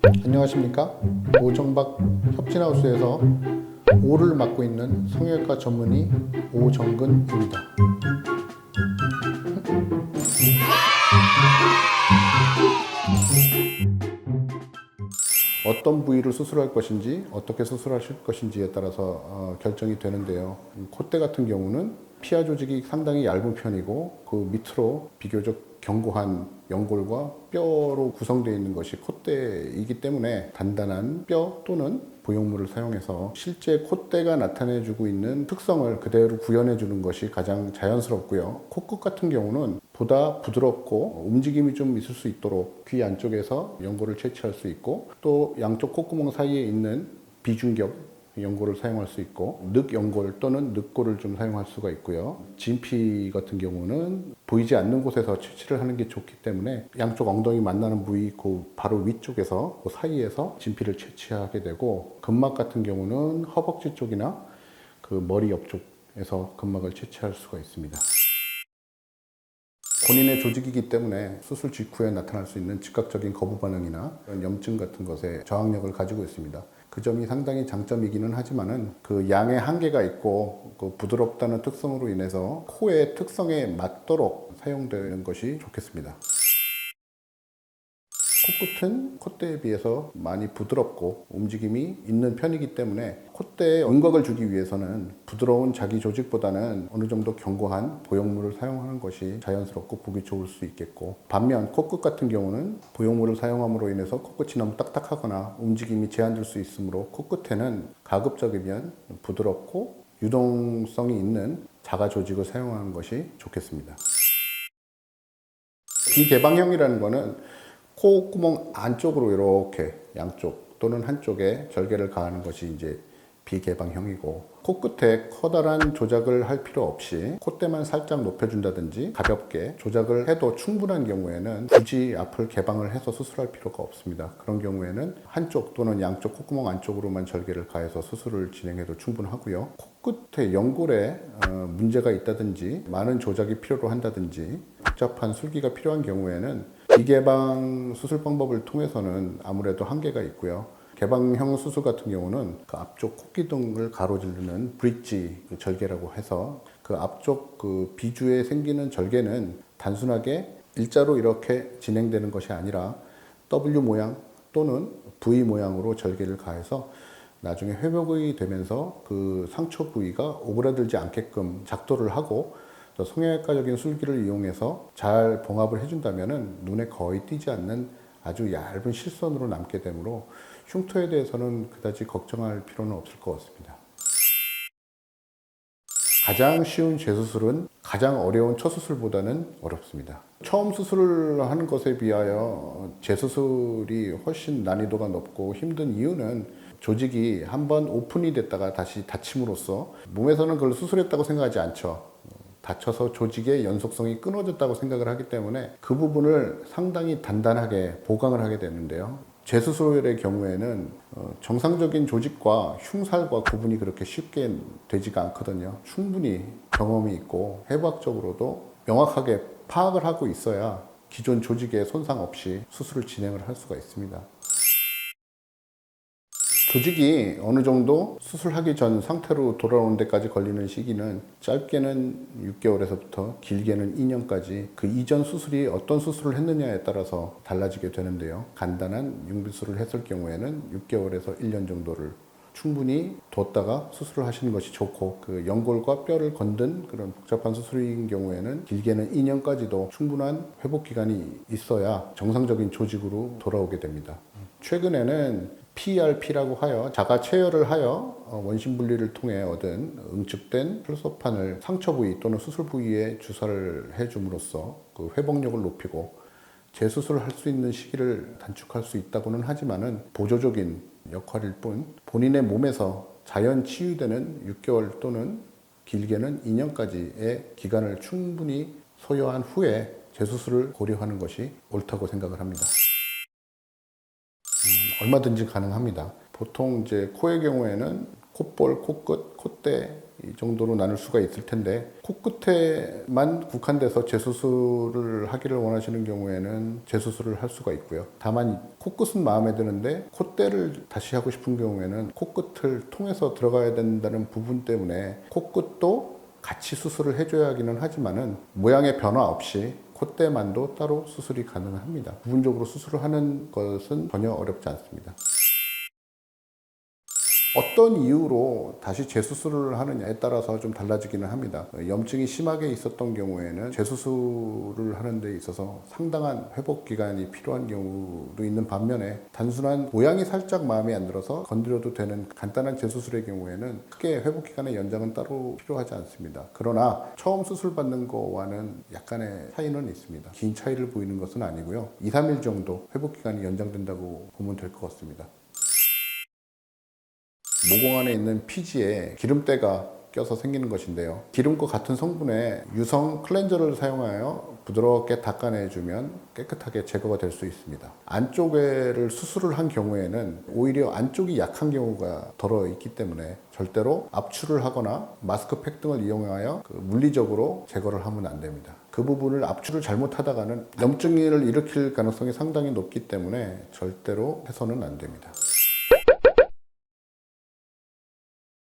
안녕하십니까? 오정박 협진하우스에서 오를 맡고 있는 성형외과 전문의 오정근입니다. 어떤 부위를 수술할 것인지 어떻게 수술하실 것인지에 따라서 결정이 되는데요. 콧대 같은 경우는 피하 조직이 상당히 얇은 편이고 그 밑으로 비교적 견고한 연골과 뼈로 구성되어 있는 것이 콧대이기 때문에 단단한 뼈 또는 보형물을 사용해서 실제 콧대가 나타내주고 있는 특성을 그대로 구현해 주는 것이 가장 자연스럽고요. 코끝 같은 경우는 보다 부드럽고 움직임이 좀 있을 수 있도록 귀 안쪽에서 연골을 채취할 수 있고 또 양쪽 콧구멍 사이에 있는 비중격 연골을 사용할 수 있고 늑연골 또는 늑골을 좀 사용할 수가 있고요. 진피 같은 경우는 보이지 않는 곳에서 채취를 하는 게 좋기 때문에 양쪽 엉덩이 만나는 부위 그 바로 위쪽에서 그 사이에서 진피를 채취하게 되고 근막 같은 경우는 허벅지 쪽이나 그 머리 옆쪽에서 근막을 채취할 수가 있습니다. 본인의 조직이기 때문에 수술 직후에 나타날 수 있는 즉각적인 거부 반응이나 염증 같은 것에 저항력을 가지고 있습니다. 그 점이 상당히 장점이기는 하지만은 그 양의 한계가 있고 그 부드럽다는 특성으로 인해서 코의 특성에 맞도록 사용되는 것이 좋겠습니다. 코끝은 콧대에 비해서 많이 부드럽고 움직임이 있는 편이기 때문에 콧대에 윤곽을 주기 위해서는 부드러운 자기 조직보다는 어느 정도 견고한 보형물을 사용하는 것이 자연스럽고 보기 좋을 수 있겠고, 반면 코끝 같은 경우는 보형물을 사용함으로 인해서 코끝이 너무 딱딱하거나 움직임이 제한될 수 있으므로 코끝에는 가급적이면 부드럽고 유동성이 있는 자가 조직을 사용하는 것이 좋겠습니다. 비개방형이라는 것은 콧구멍 안쪽으로 이렇게 양쪽 또는 한쪽에 절개를 가하는 것이 이제 비개방형이고, 코끝에 커다란 조작을 할 필요 없이 콧대만 살짝 높여준다든지 가볍게 조작을 해도 충분한 경우에는 굳이 앞을 개방을 해서 수술할 필요가 없습니다. 그런 경우에는 한쪽 또는 양쪽 콧구멍 안쪽으로만 절개를 가해서 수술을 진행해도 충분하고요. 코끝에 연골에 문제가 있다든지 많은 조작이 필요로 한다든지 복잡한 술기가 필요한 경우에는 비개방 수술 방법을 통해서는 아무래도 한계가 있고요. 개방형 수술 같은 경우는 그 앞쪽 콧기둥을 가로지르는 브릿지 절개라고 해서 그 앞쪽 그 비주에 생기는 절개는 단순하게 일자로 이렇게 진행되는 것이 아니라 W 모양 또는 V 모양으로 절개를 가해서 나중에 회복이 되면서 그 상처 부위가 오그라들지 않게끔 작도를 하고 성형외과적인 술기를 이용해서 잘 봉합을 해준다면 눈에 거의 띄지 않는 아주 얇은 실선으로 남게 되므로 흉터에 대해서는 그다지 걱정할 필요는 없을 것 같습니다. 가장 쉬운 재수술은 가장 어려운 첫 수술보다는 어렵습니다. 처음 수술을 하는 것에 비하여 재수술이 훨씬 난이도가 높고 힘든 이유는 조직이 한번 오픈이 됐다가 다시 닫힘으로써 몸에서는 그걸 수술했다고 생각하지 않죠. 다쳐서 조직의 연속성이 끊어졌다고 생각을 하기 때문에 그 부분을 상당히 단단하게 보강을 하게 되는데요. 재수술의 경우에는 정상적인 조직과 흉살과 구분이 그렇게 쉽게 되지가 않거든요. 충분히 경험이 있고 해부학적으로도 명확하게 파악을 하고 있어야 기존 조직에 손상 없이 수술을 진행을 할 수가 있습니다. 조직이 어느 정도 수술하기 전 상태로 돌아오는 데까지 걸리는 시기는 짧게는 6개월에서부터 길게는 2년까지 그 이전 수술이 어떤 수술을 했느냐에 따라서 달라지게 되는데요. 간단한 융비술을 했을 경우에는 6개월에서 1년 정도를 충분히 뒀다가 수술을 하시는 것이 좋고, 그 연골과 뼈를 건든 그런 복잡한 수술인 경우에는 길게는 2년까지도 충분한 회복 기간이 있어야 정상적인 조직으로 돌아오게 됩니다. 최근에는 PRP라고 하여 자가 체열을 하여 원심 분리를 통해 얻은 응축된 혈소판을 상처 부위 또는 수술 부위에 주사를 해줌으로써 그 회복력을 높이고 재수술을 할 수 있는 시기를 단축할 수 있다고는 하지만은 보조적인 역할일 뿐 본인의 몸에서 자연 치유되는 6개월 또는 길게는 2년까지의 기간을 충분히 소요한 후에 재수술을 고려하는 것이 옳다고 생각을 합니다. 얼마든지 가능합니다. 보통 이제 코의 경우에는 콧볼, 코끝, 콧대 이 정도로 나눌 수가 있을 텐데 코끝에만 국한돼서 재수술을 하기를 원하시는 경우에는 재수술을 할 수가 있고요. 다만 코끝은 마음에 드는데 콧대를 다시 하고 싶은 경우에는 코끝을 통해서 들어가야 된다는 부분 때문에 코끝도 같이 수술을 해줘야 하기는 하지만은 모양의 변화 없이 콧대만도 따로 수술이 가능합니다. 부분적으로 수술을 하는 것은 전혀 어렵지 않습니다. 어떤 이유로 다시 재수술을 하느냐에 따라서 좀 달라지기는 합니다. 염증이 심하게 있었던 경우에는 재수술을 하는 데 있어서 상당한 회복 기간이 필요한 경우도 있는 반면에 단순한 모양이 살짝 마음에 안 들어서 건드려도 되는 간단한 재수술의 경우에는 크게 회복 기간의 연장은 따로 필요하지 않습니다. 그러나 처음 수술 받는 거와는 약간의 차이는 있습니다. 긴 차이를 보이는 것은 아니고요. 2, 3일 정도 회복 기간이 연장된다고 보면 될 것 같습니다. 모공 안에 있는 피지에 기름때가 껴서 생기는 것인데요. 기름과 같은 성분의 유성 클렌저를 사용하여 부드럽게 닦아내주면 깨끗하게 제거가 될 수 있습니다. 안쪽에를 수술을 한 경우에는 오히려 안쪽이 약한 경우가 덜어 있기 때문에 절대로 압출을 하거나 마스크팩 등을 이용하여 물리적으로 제거를 하면 안 됩니다. 그 부분을 압출을 잘못하다가는 염증을 일으킬 가능성이 상당히 높기 때문에 절대로 해서는 안 됩니다.